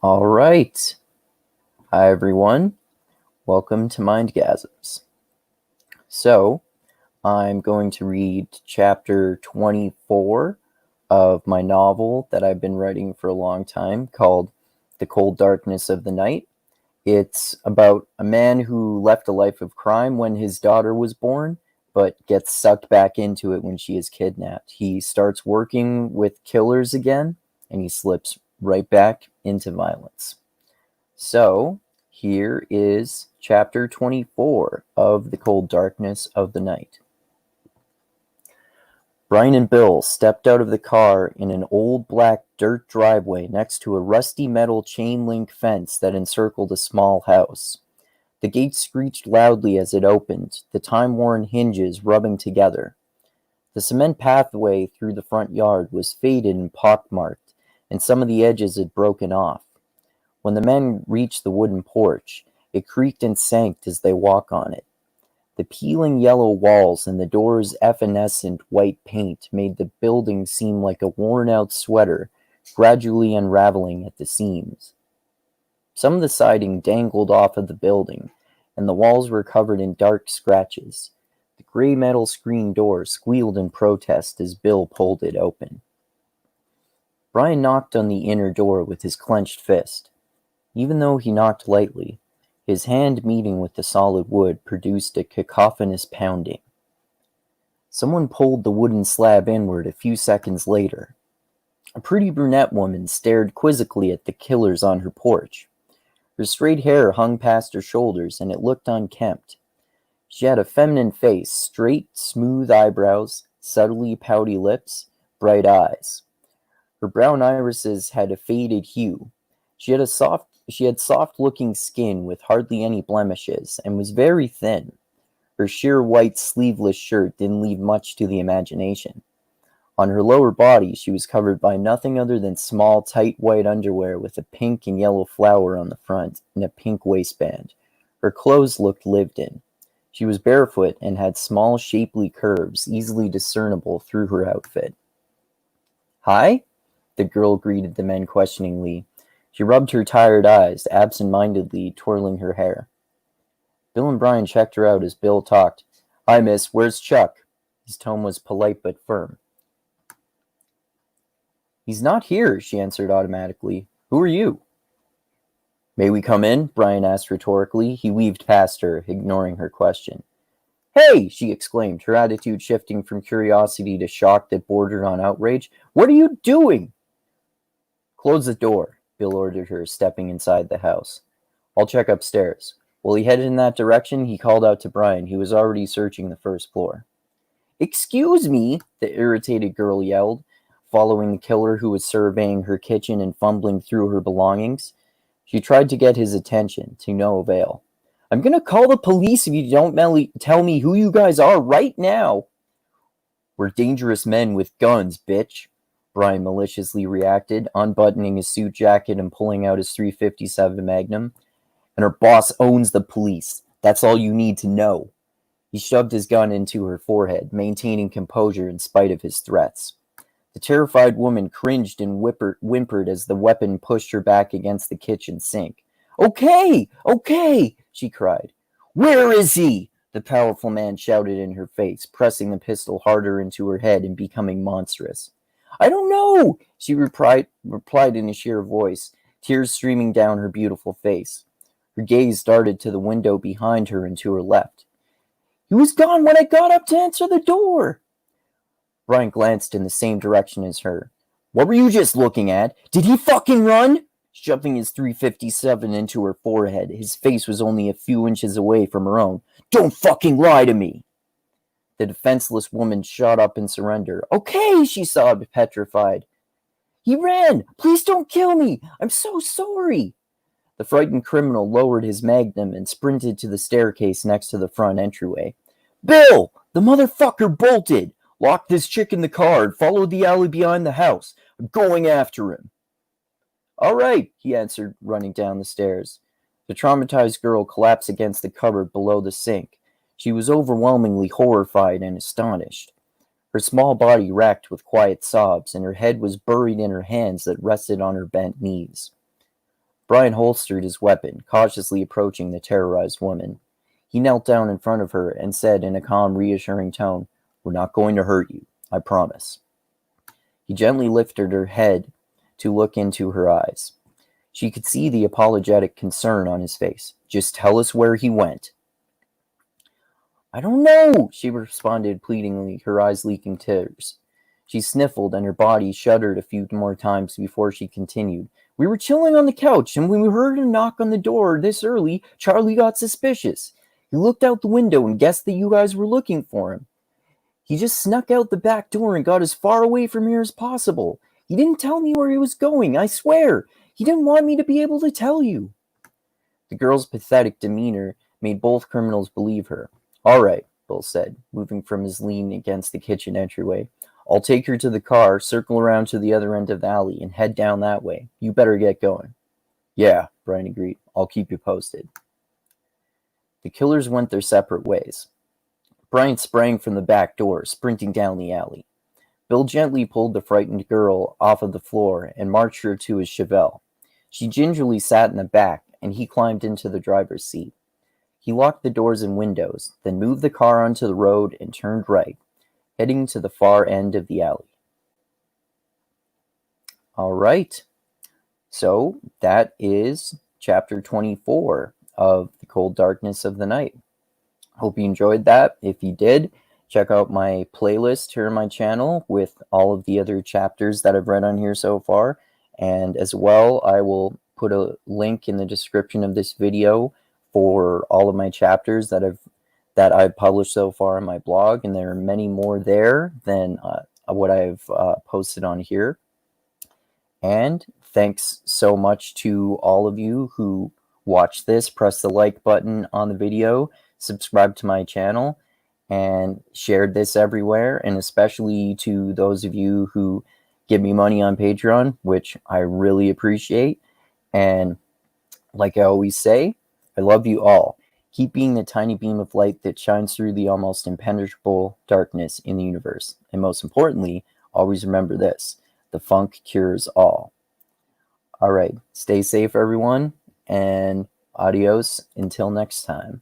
All right. Hi, everyone. Welcome to Mindgasms. So, I'm going to read chapter 24 of my novel that I've been writing for a long time called The Cold Darkness of the Night. It's about a man who left a life of crime when his daughter was born, but gets sucked back into it when she is kidnapped. He starts working with killers again, and he slips right back into violence. So, here is chapter 24 of The Cold Darkness of the Night. Brian and Bill stepped out of the car in an old black dirt driveway next to a rusty metal chain link fence that encircled a small house. The gate screeched loudly as it opened, the time-worn hinges rubbing together. The cement pathway through the front yard was faded and pockmarked, and some of the edges had broken off. When the men reached the wooden porch, it creaked and sank as they walked on it. The peeling yellow walls and the door's evanescent white paint made the building seem like a worn-out sweater, gradually unraveling at the seams. Some of the siding dangled off of the building, and the walls were covered in dark scratches. The gray metal screen door squealed in protest as Bill pulled it open. Brian knocked on the inner door with his clenched fist. Even though he knocked lightly, his hand meeting with the solid wood produced a cacophonous pounding. Someone pulled the wooden slab inward a few seconds later. A pretty brunette woman stared quizzically at the killers on her porch. Her straight hair hung past her shoulders, and it looked unkempt. She had a feminine face, straight, smooth eyebrows, subtly pouty lips, bright eyes. Her brown irises had a faded hue. She had soft-looking skin with hardly any blemishes, and was very thin. Her sheer white sleeveless shirt didn't leave much to the imagination. On her lower body, she was covered by nothing other than small, tight white underwear with a pink and yellow flower on the front and a pink waistband. Her clothes looked lived in. She was barefoot and had small, shapely curves, easily discernible through her outfit. "Hi?" the girl greeted the men questioningly. She rubbed her tired eyes, absent-mindedly twirling her hair. Bill and Brian checked her out as Bill talked. "Hi, miss, where's Chuck?" His tone was polite but firm. "He's not here," she answered automatically. "Who are you?" "May we come in?" Brian asked rhetorically. He weaved past her, ignoring her question. "Hey!" she exclaimed, her attitude shifting from curiosity to shock that bordered on outrage. "What are you doing?" "Close the door," Bill ordered her, stepping inside the house. "I'll check upstairs." While he headed in that direction, he called out to Brian, who was already searching the first floor. "Excuse me," the irritated girl yelled, following the killer who was surveying her kitchen and fumbling through her belongings. She tried to get his attention, to no avail. "I'm gonna call the police if you don't tell me who you guys are right now." "We're dangerous men with guns, bitch," Brian maliciously reacted, unbuttoning his suit jacket and pulling out his .357 Magnum. "And our boss owns the police. That's all you need to know." He shoved his gun into her forehead, maintaining composure in spite of his threats. The terrified woman cringed and whimpered as the weapon pushed her back against the kitchen sink. "Okay, okay," she cried. "Where is he?" the powerful man shouted in her face, pressing the pistol harder into her head and becoming monstrous. "I don't know," she replied in a sheer voice, tears streaming down her beautiful face. Her gaze darted to the window behind her and to her left. "He was gone when I got up to answer the door." Brian glanced in the same direction as her. "What were you just looking at? Did he fucking run?" Shoving his .357 into her forehead, his face was only a few inches away from her own. "Don't fucking lie to me!" The defenseless woman shot up in surrender. "Okay," she sobbed, petrified. "He ran! Please don't kill me! I'm so sorry!" The frightened criminal lowered his Magnum and sprinted to the staircase next to the front entryway. "Bill! The motherfucker bolted! Lock this chick in the car and follow the alley behind the house. I'm going after him." "All right," he answered, running down the stairs. The traumatized girl collapsed against the cupboard below the sink. She was overwhelmingly horrified and astonished. Her small body racked with quiet sobs, and her head was buried in her hands that rested on her bent knees. Brian holstered his weapon, cautiously approaching the terrorized woman. He knelt down in front of her and said in a calm, reassuring tone, "We're not going to hurt you, I promise." He gently lifted her head to look into her eyes. She could see the apologetic concern on his face. "Just tell us where he went." "I don't know," she responded pleadingly, her eyes leaking tears. She sniffled and her body shuddered a few more times before she continued. "We were chilling on the couch, and when we heard a knock on the door this early, Charlie got suspicious. He looked out the window and guessed that you guys were looking for him. He just snuck out the back door and got as far away from here as possible. He didn't tell me where he was going, I swear. He didn't want me to be able to tell you." The girl's pathetic demeanor made both criminals believe her. "All right," Bill said, moving from his lean against the kitchen entryway. "I'll take her to the car, circle around to the other end of the alley, and head down that way. You better get going." "Yeah," Brian agreed. "I'll keep you posted." The killers went their separate ways. Brian sprang from the back door, sprinting down the alley. Bill gently pulled the frightened girl off of the floor and marched her to his Chevelle. She gingerly sat in the back, and he climbed into the driver's seat. He locked the doors and windows, then moved the car onto the road and turned right, heading to the far end of the alley. All right. So that is chapter 24 of The Cold Darkness of the Night. Hope you enjoyed that. If you did, check out my playlist here on my channel with all of the other chapters that I've read on here so far. And as well, I will put a link in the description of this video for all of my chapters that I've published so far on my blog, and there are many more there than what I've posted on here. And thanks so much to all of you who watched this. Press the like button on the video, subscribe to my channel, and shared this everywhere, and especially to those of you who give me money on Patreon, which I really appreciate. And like I always say, I love you all. Keep being the tiny beam of light that shines through the almost impenetrable darkness in the universe. And most importantly, always remember this: the funk cures all. All right, stay safe, everyone, and adios until next time.